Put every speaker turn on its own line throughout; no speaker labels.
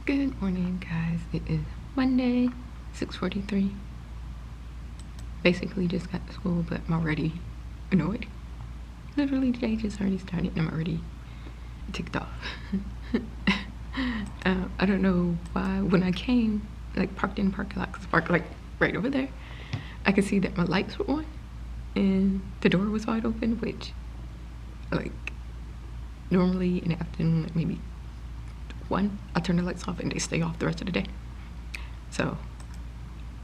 Good morning, guys. It is Monday, 6:43. Basically just got to school, but I'm already annoyed. Literally, the day just already started and I'm already ticked off. I don't know why. When I came, like parked in the parking lot, 'cause parked like right over there, I could see that my lights were on and the door was wide open, which like normally in the afternoon, like maybe 1, I turn the lights off and they stay off the rest of the day. So,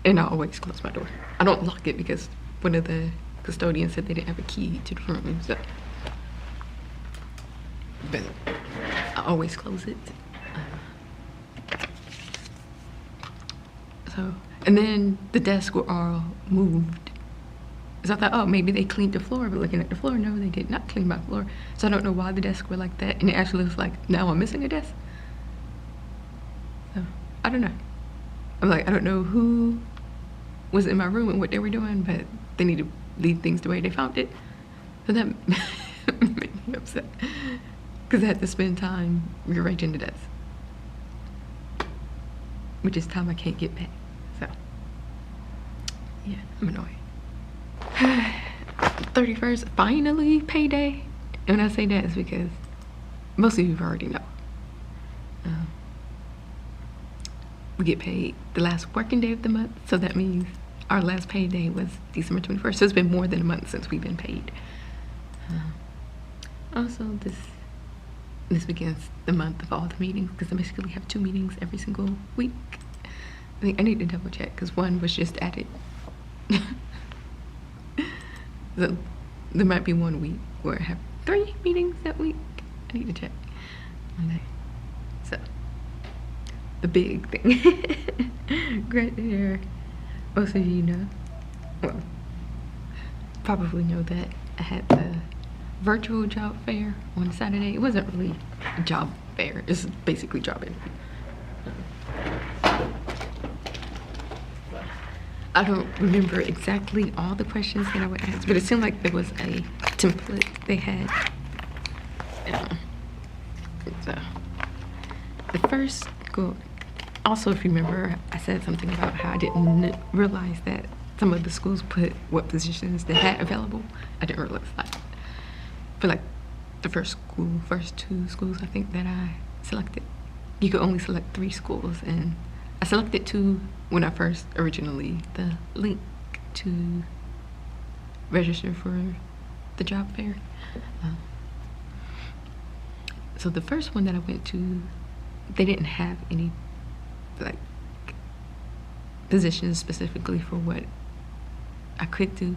and I always close my door. I don't lock it because one of the custodians said they didn't have a key to the room, so. But I always close it. So, and then the desks were all moved. So I thought, oh, maybe they cleaned the floor, but looking at the floor, no, they did not clean my floor. So I don't know why the desks were like that. And it actually looks like now I'm missing a desk. So, I don't know. I'm like, I don't know who was in my room and what they were doing, but they need to leave things the way they found it. So that made me upset. Because I had to spend time rearranging the desk. Which is time I can't get back. So, yeah, I'm annoyed. 31st, finally payday. And when I say that, it's because most of you already know. We get paid the last working day of the month, so that means our last payday was December 21st. So it's been more than a month since we've been paid. Also, this begins the month of all the meetings because I basically have 2 meetings every single week. I think I need to double check because one was just added. So there might be 1 week where I have 3 meetings that week. I need to check Monday. So the big thing right there, most of you know, well, probably know that I had the virtual job fair on Saturday. It wasn't really a job fair, it's basically job interview. I don't remember exactly all the questions that I would ask, but it seemed like there was a template they had. So the first school, also if you remember, I said something about how I didn't realize that some of the schools put what positions they had available. I didn't realize that. For like the first 2 schools I think that I selected, you could only select 3 schools, and I selected 2 when I first originally the link to register for the job fair. So the first one that I went to, they didn't have any like positions specifically for what I could do.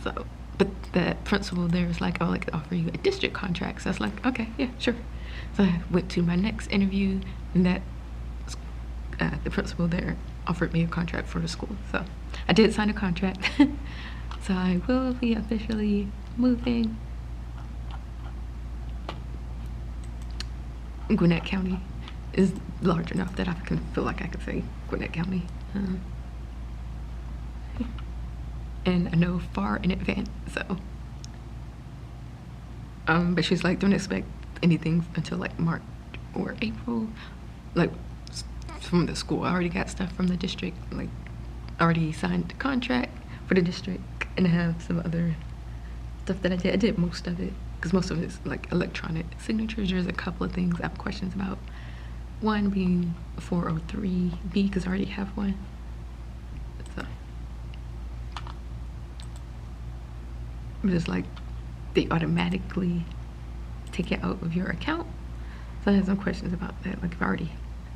So, but the principal there was like, oh, I could offer you a district contract. So I was like, okay, yeah, sure. So I went to my next interview, and that the principal there offered me a contract for the school. So I did sign a contract. So I will be officially moving. Gwinnett County is large enough that I can feel like I could say Gwinnett County. And I know far in advance, so. But she's like, don't expect anything until like March or April, like from the school. I already got stuff from the district, like I already signed the contract for the district, and I have some other stuff that I did. I did most of it, because most of it's like electronic signatures. There's a couple of things I have questions about. One being 403B, because I already have one. So, just like they automatically take it out of your account. So I have some questions about that. Like if I already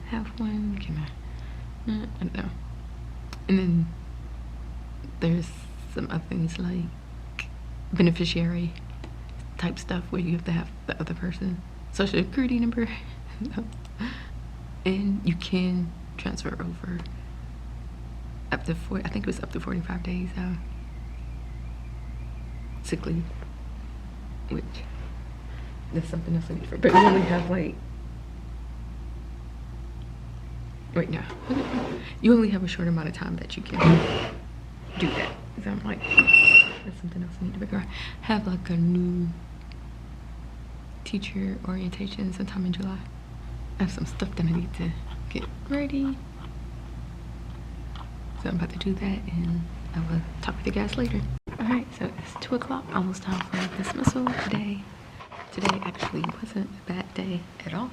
have one, can I don't know. And then there's some other things like beneficiary type stuff where you have to have the other person's social security number. And you can transfer over up to I think it was up to 45 days sick leave, which that's something else I need for. But you only have like, wait, no, you only have a short amount of time that you can do that. So I'm like, that's something else I need to figure out. Have like a new teacher orientation sometime in July. I have some stuff that I need to get ready. So I'm about to do that and I will talk with you guys later. Alright, so it's 2 o'clock, almost time for dismissal today. Today actually wasn't a bad day at all.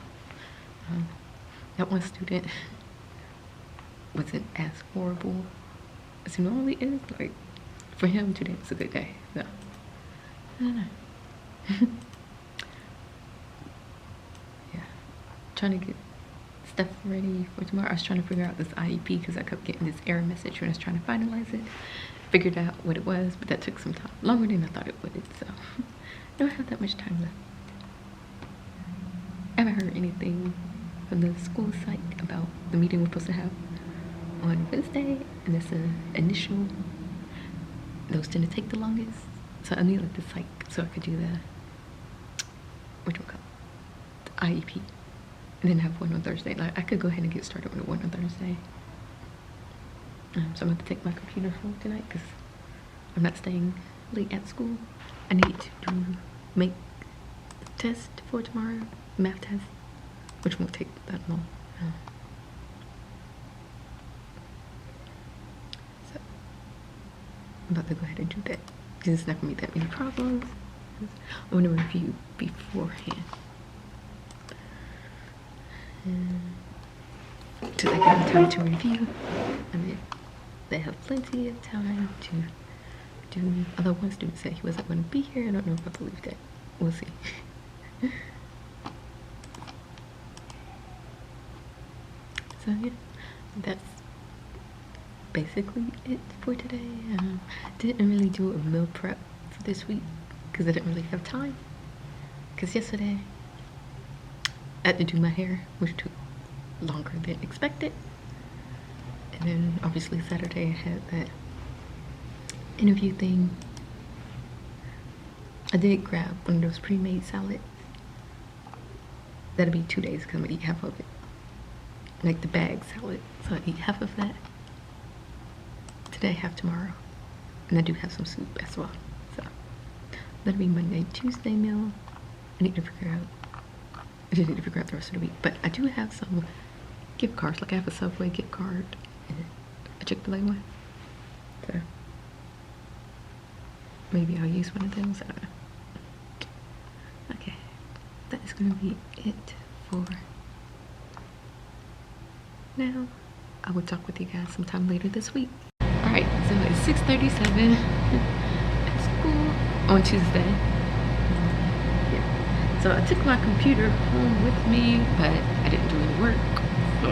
That one student wasn't as horrible as he normally is. Like, for him, today was a good day. So, I don't know. Yeah, trying to get stuff ready for tomorrow. I was trying to figure out this IEP because I kept getting this error message when I was trying to finalize it. Figured out what it was, but that took some time, longer than I thought it would. So, I don't have that much time left. I haven't heard anything from the school site about the meeting we're supposed to have on Wednesday, and it's an initial. Those tend to take the longest, so I need like the psych so I could do the IEP, and then have one on Thursday. Like I could go ahead and get started with one on Thursday. So I'm going to take my computer home tonight because I'm not staying late at school. I need to make a test for tomorrow, math test, which won't take that long. So I'm about to go ahead and do that because it's not going to be that many problems. I want to review beforehand. So they have time to review, and then they have plenty of time to do. Although one student said he wasn't going to be here, I don't know if I believe that. We'll see. So yeah, that's basically it for today. Didn't really do a meal prep for this week because I didn't really have time. Because yesterday I had to do my hair, which took longer than expected. And then obviously Saturday I had that interview thing. I did grab one of those pre-made salads. That'll be 2 days because I'm gonna eat half of it. Like the bag salad. So I eat half of that today, half tomorrow. And I do have some soup as well. So that'll be Monday, Tuesday meal. I just need to figure out the rest of the week. But I do have some gift cards. Like I have a Subway gift card and a Chick-fil-A one. So maybe I'll use one of those. I don't know. Okay. That is going to be it for now. I will talk with you guys sometime later this week. Alright, so it's 6:37 at school on Tuesday. Yeah. So I took my computer home with me, but I didn't do any work. So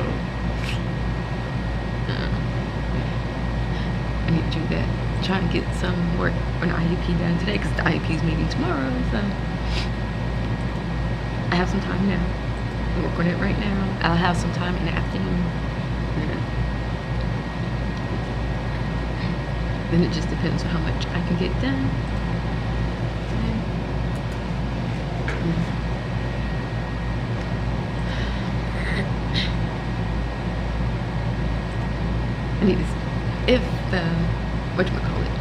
I need to do that. Try and get some work on IEP done today because the IEP is meeting tomorrow. So I have some time now. I'm working on it right now. I'll have some time in the afternoon. Then it just depends on how much I can get done. I need to, if the, whatchamacallit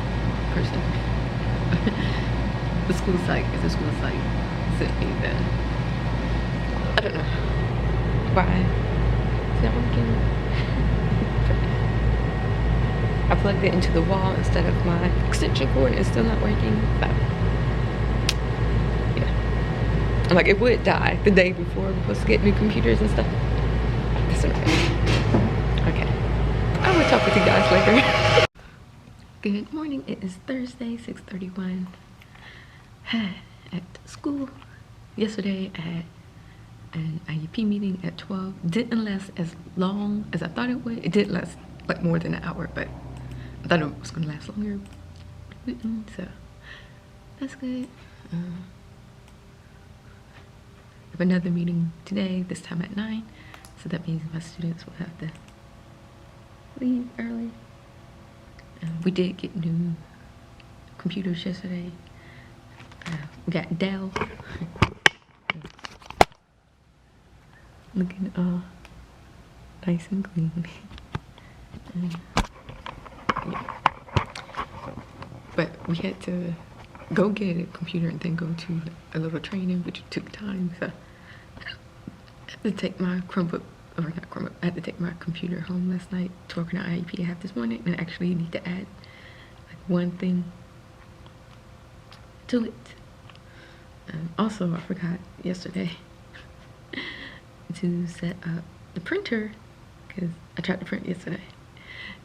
person, the school site, if the school site sent me the, I don't know why it's not working. I plugged it into the wall instead of my extension cord and it's still not working. So yeah, I'm like, it would die the day before we're supposed to get new computers and stuff. That's what okay, I will talk with you guys later. Good morning. It is Thursday, 6:31 at school. Yesterday I had an IEP meeting at 12. Didn't last as long as I thought it would. It did last like more than an hour, but I thought it was going to last longer. So that's good. I have another meeting today, this time at 9. So that means my students will have to leave early. We did get new computers yesterday. We got Dell. Looking all nice and clean. Yeah. But we had to go get a computer and then go to a little training, which took time. So to take my Chromebook, or not Chromebook, I had to take my computer home last night to work on an IEP I have this morning, and actually need to add like one thing to it. Also, I forgot yesterday to set up the printer, because I tried to print yesterday.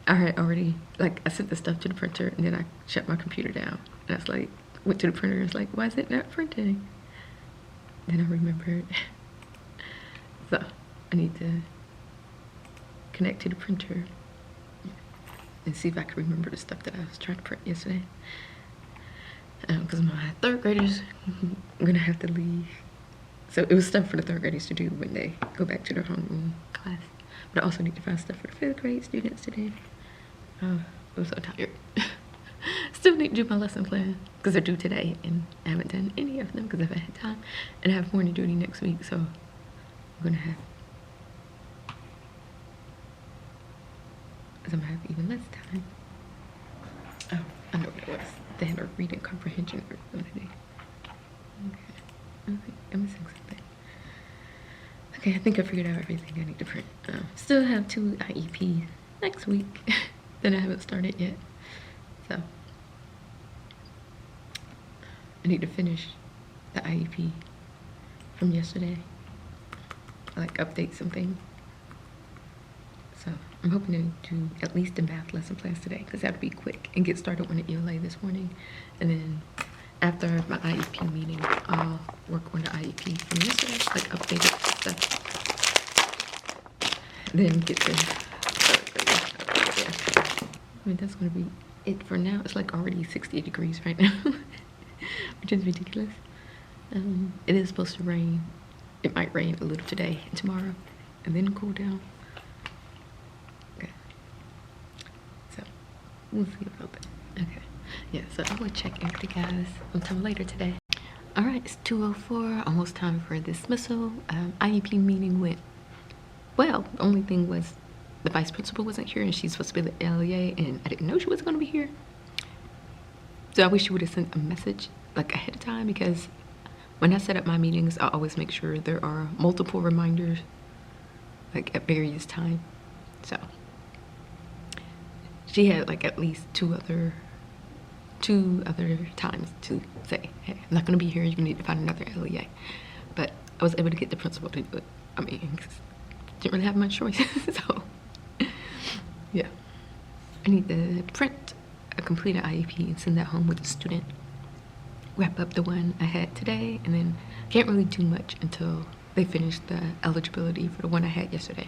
I had already, like, I sent the stuff to the printer and then I shut my computer down. And I was like, went to the printer and was like, why is it not printing? Then I remembered. So I need to connect to the printer and see if I can remember the stuff that I was trying to print yesterday. Because my third graders are gonna have to leave. So it was stuff for the third graders to do when they go back to their homeroom class. But I also need to find stuff for the fifth grade students today. I'm so tired. Still need to do my lesson plan because they're due today, and I haven't done any of them because I've had time, and I have morning duty next week, so I'm gonna have even less time. Oh, I know what it was. They had a reading comprehension group today. Okay, I'm missing something. Okay, I think I figured out everything I need to print. Still have 2 IEPs next week that I haven't started yet. So I need to finish the IEP from yesterday. Like update something. So I'm hoping to do at least the math lesson plans today, because that would be quick, and get started on the ELA this morning. And then after my IEP meeting, I'll work on the IEP from yesterday, like update it stuff. Then get to third grade. Yeah. I mean, that's gonna be it for now. It's like already 60 degrees right now, which is ridiculous. It is supposed to rain. It might rain a little today and tomorrow, and then cool down. Okay. So we'll see about that. Okay. Yeah, so I will check in with you guys sometime later today. All right, it's 2:04, almost time for dismissal. IEP meeting went well. The only thing was the vice principal wasn't here, and she's supposed to be the LEA, and I didn't know she was going to be here. So I wish she would have sent a message like ahead of time, because when I set up my meetings, I always make sure there are multiple reminders like at various times. So she had like at least two other times to say, hey, I'm not going to be here, you need to find another LEA. But I was able to get the principal to do it. I mean, didn't really have much choice. So yeah, I need to print a completed IEP and send that home with the student, wrap up the one I had today, and then can't really do much until they finish the eligibility for the one I had yesterday.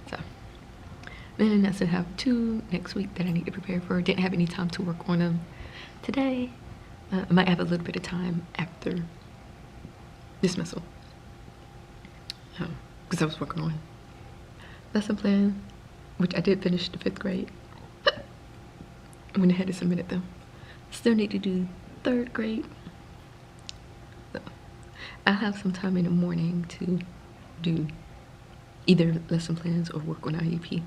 So then I still have 2 next week that I need to prepare for. Didn't have any time to work on them today. I might have a little bit of time after dismissal, because I was working on lesson plan, which I did finish the 5th grade. I went ahead and submitted them. Still need to do 3rd grade. So I'll have some time in the morning to do either lesson plans or work on IEP.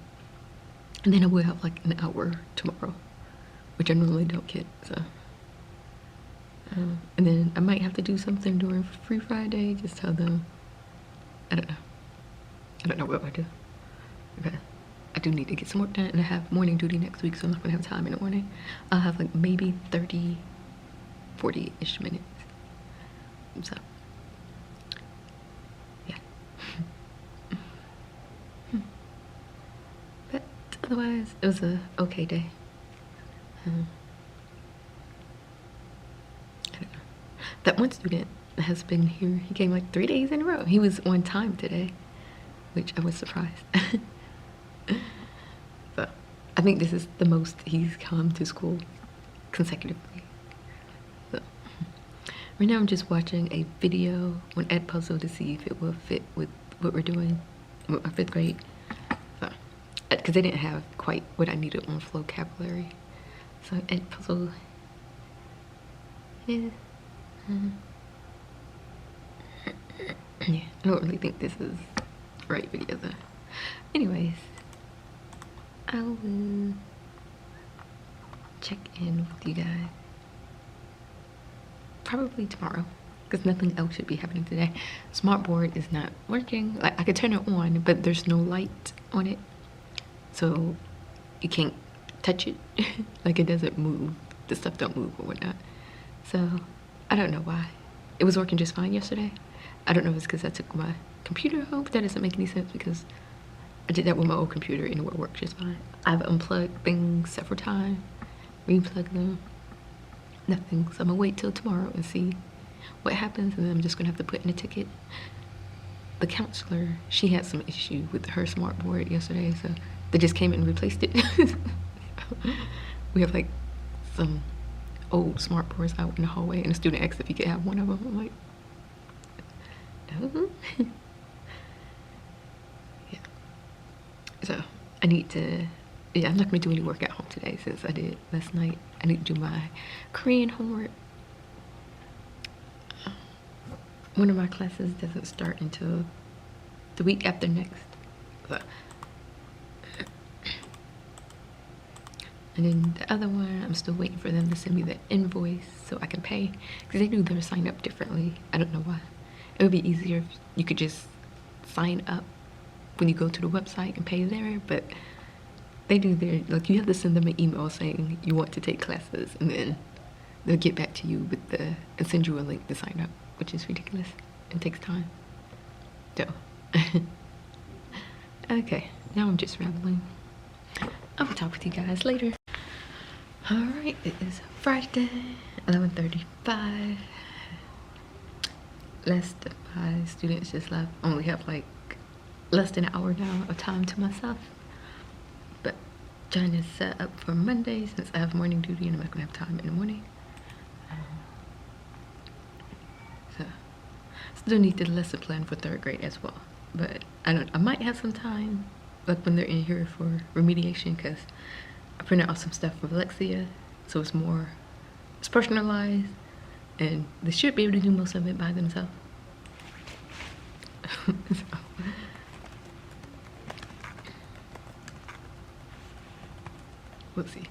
And then I will have like an hour tomorrow, which I normally don't get. So and then I might have to do something during Free Friday. Just tell them, I don't know what I do. Okay. I do need to get some work done, and I have morning duty next week, so I'm not gonna have time in the morning. I'll have like maybe 30, 40-ish minutes. So yeah. But otherwise, it was a okay day. I don't know. That one student has been here. He came like 3 days in a row. He was on time today, which I was surprised. So I think this is the most he's come to school consecutively. So right now I'm just watching a video on Edpuzzle to see if it will fit with what we're doing with my 5th grade. So, because they didn't have quite what I needed on vocabulary. So Edpuzzle is yeah, I don't really think this is the right video though. Anyways, I will check in with you guys probably tomorrow, because nothing else should be happening today. Smartboard is not working. Like, I could turn it on, but there's no light on it, so you can't touch it. Like, it doesn't move. The stuff don't move or whatnot. So I don't know why. It was working just fine yesterday. I don't know if it's because I took my computer home, but that doesn't make any sense because I did that with my old computer and it worked just fine. I've unplugged things several times, replugged them, nothing. So I'm gonna wait till tomorrow and see what happens, and then I'm just gonna have to put in a ticket. The counselor, she had some issue with her smartboard yesterday, so they just came and replaced it. We have like some old smartboards out in the hallway, and the student asked if he could have one of them. I'm like, no. Yeah. So I need to, yeah, I'm not gonna do any work at home today since I did last night. I need to do my Korean homework. One of my classes doesn't start until the week after next. So. And then the other one, I'm still waiting for them to send me the invoice so I can pay, because they do their sign up differently. I don't know why. It would be easier if you could just sign up when you go to the website and pay there, but they do their, like, you have to send them an email saying you want to take classes, and then they'll get back to you with and send you a link to sign up, which is ridiculous. It takes time. So, okay, now I'm just rambling. I will talk with you guys later. Alright, it is Friday, 11:35. Last 5 students just left. Only have like less than an hour now of time to myself. But trying to set up for Monday since I have morning duty and I'm not gonna have time in the morning. So still need the lesson plan for 3rd grade as well. But I might have some time, like when they're in here for remediation, because I printed out some stuff for Alexia, so it's personalized, and they should be able to do most of it by themselves. So. We'll see.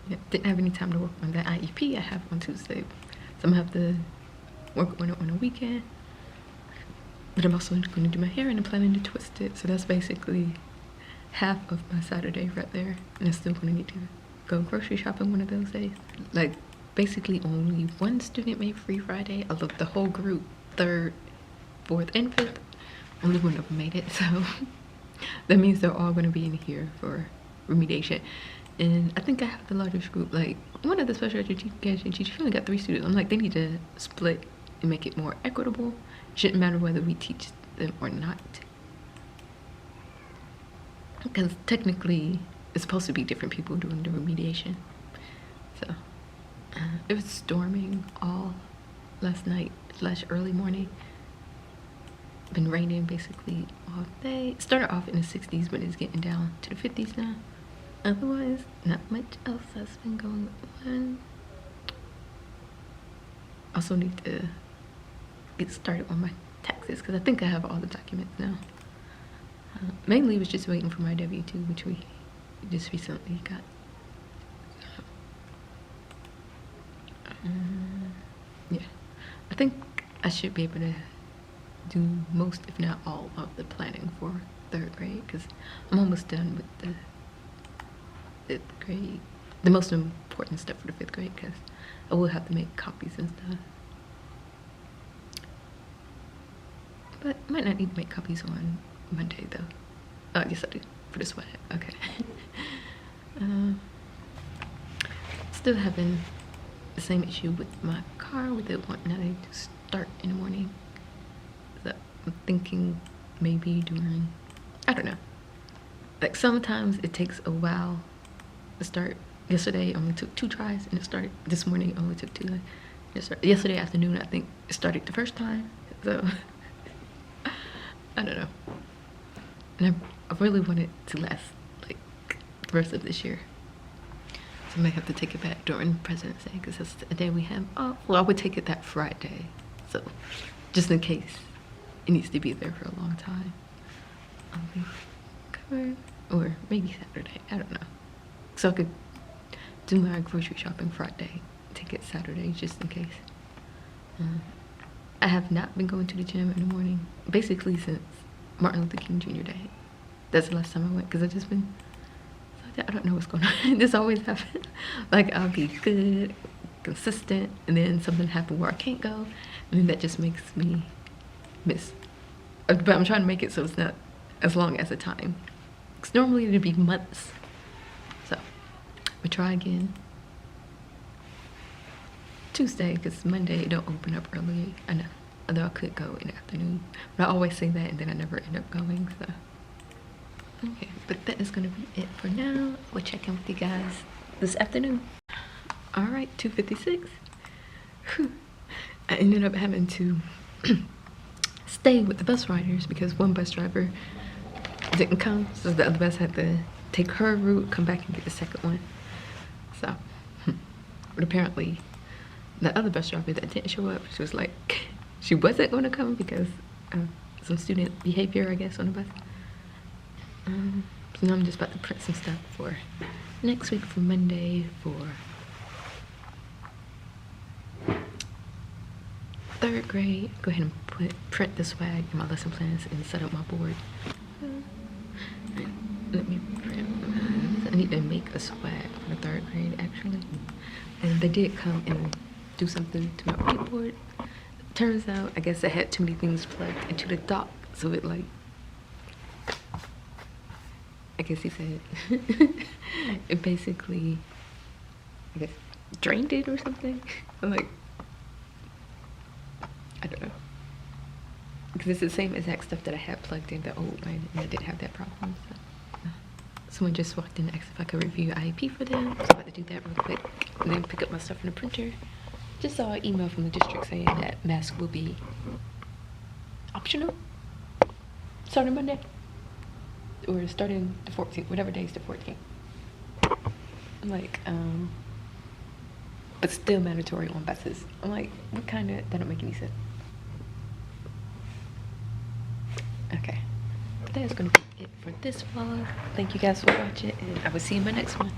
Yeah, didn't have any time to work on that IEP I have on Tuesday, so I'm gonna have to work on it on a weekend. But I'm also going to do my hair and I'm planning to twist it. So that's basically half of my Saturday right there. And I'm still going to need to go grocery shopping one of those days. Like, basically only one student made free Friday. Although the whole group, 3rd, 4th, and 5th, only one of them made it. So that means they're all going to be in here for remediation. And I think I have the largest group. Like, one of the special education teachers only got 3 students. I'm like, they need to split and make it more equitable. Shouldn't matter whether we teach them or not, because technically it's supposed to be different people doing the remediation. So it was storming all last night / early morning. Been raining basically all day. It started off in the 60s, but it's getting down to the 50s now. Otherwise, not much else has been going on. Also need to get started on my taxes, because I think I have all the documents now. Mainly was just waiting for my W-2, which we just recently got. Yeah, I think I should be able to do most, if not all, of the planning for 3rd grade, because I'm almost done with the 5th grade. The most important stuff for the 5th grade, because I will have to make copies and stuff. But I might not need to make copies on Monday though. Oh, yes I do, for the sweat. Okay. Still having the same issue with my car, with it wanting to start in the morning. So I'm thinking maybe during, I don't know. Like, sometimes it takes a while to start. Yesterday it only took 2 tries and it started. This morning it only took 2. Yesterday afternoon I think it started the first time. So I don't know. And I really want it to last like the rest of this year. So I might have to take it back during President's Day, because that's the day we have off. Well, I would take it that Friday. So just in case it needs to be there for a long time, I'll be covered. Or maybe Saturday, I don't know. So I could do my grocery shopping Friday, take it Saturday just in case. I have not been going to the gym in the morning basically since Martin Luther King Jr. Day. That's the last time I went because I just been, I don't know what's going on. This always happens. Like I'll be good, consistent, and then something happen where I can't go, and then that just makes me miss. But I'm trying to make it so it's not as long as a time. Because normally it'd be months. So we'll try again. Tuesday, because Monday don't open up early. I know, although I could go in the afternoon. But I always say that and then I never end up going, so. Okay, but that is gonna be it for now. We'll check in with you guys this afternoon. All right, 2:56. I ended up having to stay with the bus riders because one bus driver didn't come, so the other bus had to take her route, come back and get the second one. So, but apparently the other bus driver that didn't show up, she was like, she wasn't going to come because some student behavior, I guess, on the bus. So now I'm just about to print some stuff for next week for Monday for 3rd grade. Go ahead and print the swag in my lesson plans and set up my board. Let me print. I need to make a swag for the 3rd grade actually. And they did come and do something to my whiteboard. Turns out, I guess I had too many things plugged into the dock, so it like, I guess he said, it basically, I guess, drained it or something. I'm like, I don't know. Because it's the same exact stuff that I had plugged in the old one, and I didn't have that problem. So. Someone just walked in and asked if I could review IEP for them. So I'm about to do that real quick, and then pick up my stuff from the printer. Just saw an email from the district saying that mask will be optional starting Monday. Or starting the 14th, whatever day is the 14th. I'm like, but still mandatory on buses. I'm like, what kind of, that don't make any sense. Okay, but that is gonna be it for this vlog. Thank you guys for watching, and I will see you in my next one.